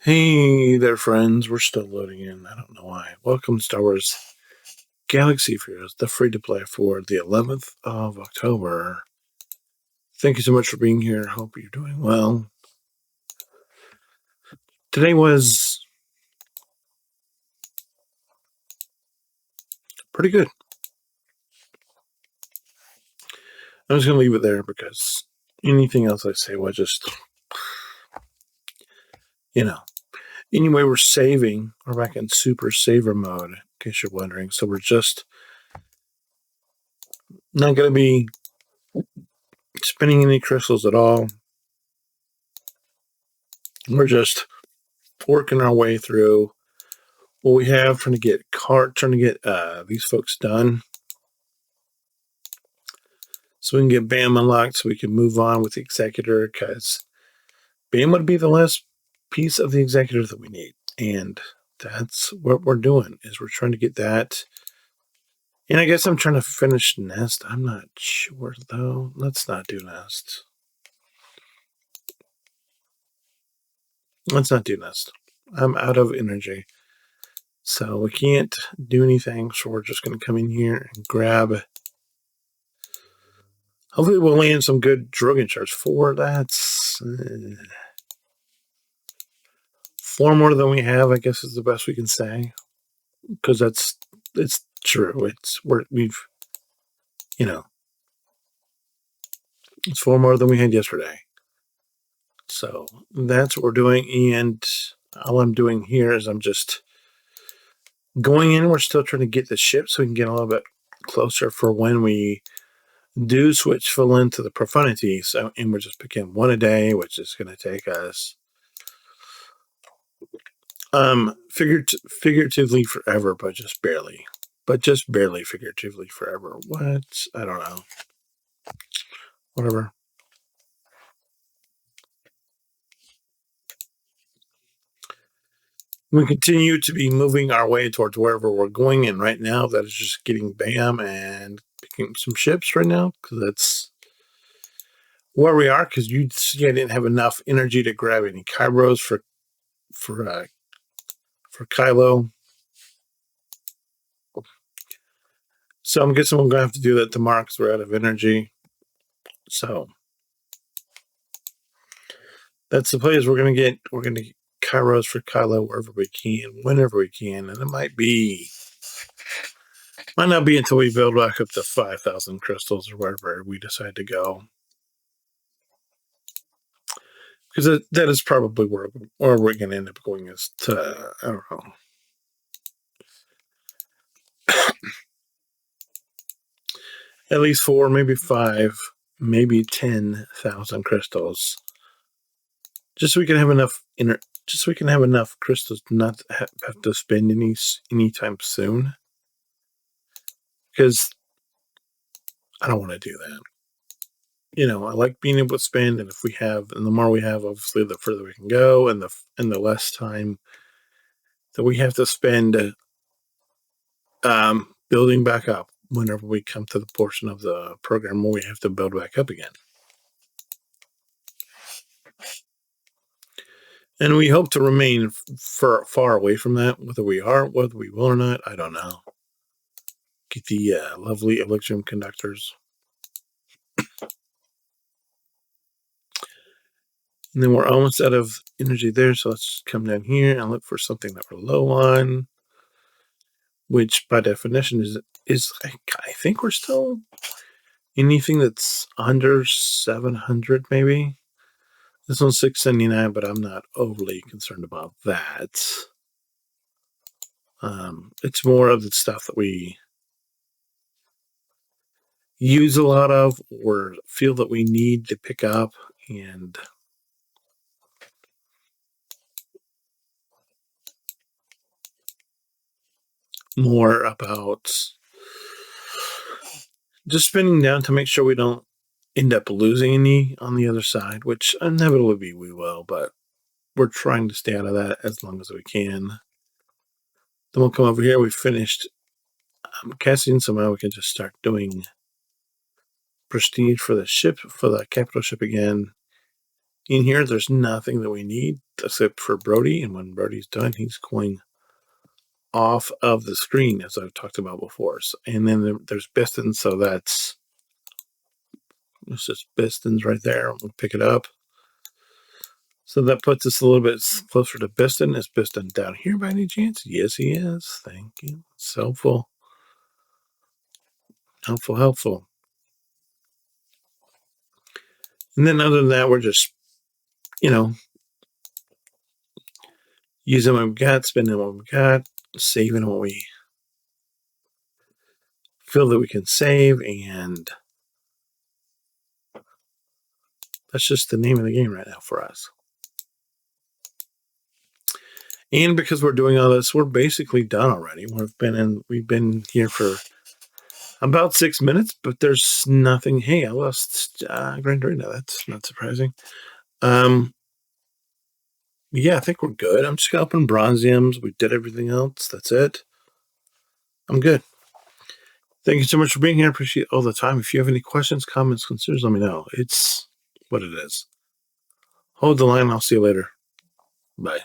Hey there, friends. We're still loading in. I don't know why. Welcome to Star Wars Galaxy Heroes, the free-to-play for the 11th of October. Thank you so much for being here. Hope you're doing well. Today was pretty good. I'm just going to leave it there because anything else I say will just, Anyway, we're saving. We're back in super saver mode, in case you're wondering. So we're just not going to be spinning any crystals at all. We're just working our way through what we have, trying to get these folks done so we can get BAM unlocked so we can move on with the Executor, because BAM would be the last piece of the Executor that we need, and that's what we're doing, is we're trying to get that. And I guess I'm trying to finish Nest. I'm not sure, though. Let's not do Nest. I'm out of energy, so we can't do anything, so we're just going to come in here and grab. Hopefully we'll land some good Drogon charts. That's 4 more than we have, I guess, is the best we can say, because it's true. It's 4 more than we had yesterday. So that's what we're doing, and all I'm doing here is I'm just going in. We're still trying to get the ship so we can get a little bit closer for when we do switch full into the profundity. So, and we're just picking 1 a day, which is going to take us figuratively forever, but just barely figuratively forever. What? I don't know. Whatever. We continue to be moving our way towards wherever we're going, and right now that is just getting BAM and picking some ships right now, because that's where we are. Because you see, I didn't have enough energy to grab any Kairos for Kylo, so I'm guessing we're gonna have to do that tomorrow because we're out of energy. So that's the place we're gonna get. We're gonna get Kairos for Kylo wherever we can, whenever we can, and it might not be until we build back up to 5,000 crystals or wherever we decide to go. Because that is probably where we're going to end up going, is to, I don't know. At least 4, maybe 5, maybe 10,000 crystals. Just so we can have enough crystals to not have to spend anytime soon. Because I don't want to do that. I like being able to spend, and the more we have, obviously, the further we can go, and the less time that we have to spend building back up whenever we come to the portion of the program where we have to build back up again. And we hope to remain far away from that, whether we will or not, I don't know. Get the lovely Electrum conductors. And then we're almost out of energy there, so let's come down here and look for something that we're low on, which by definition is I think we're still anything that's under 700, maybe. This one's 679, but I'm not overly concerned about that. It's more of the stuff that we use a lot of or feel that we need to pick up, and more about just spinning down to make sure we don't end up losing any on the other side, which inevitably we will, but we're trying to stay out of that as long as we can. Then we'll come over here. We finished casting, so now we can just start doing prestige for the ship, for the capital ship again. In here, there's nothing that we need except for Brody, and when Brody's done, he's going off of the screen, as I've talked about before. So, and then there's pistons, so it's just pistons right there. We'll pick it up. So that puts us a little bit closer to piston. Is piston down here by any chance? Yes, he is. Thank you. It's helpful. Helpful. And then other than that, we're just, using what we've got, spending what we've got, saving what we feel that we can save, and that's just the name of the game right now for us. And because we're doing all this, we're basically done already. We've been here for about 6 minutes, but there's nothing. Hey, I lost Grand Arena. That's not surprising. Yeah, I think we're good. I'm just gonna open bronziums. We did everything else. That's it. I'm good. Thank you so much for being here. I appreciate all the time. If you have any questions, comments, concerns, let me know. It's what it is. Hold the line. I'll see you later. Bye.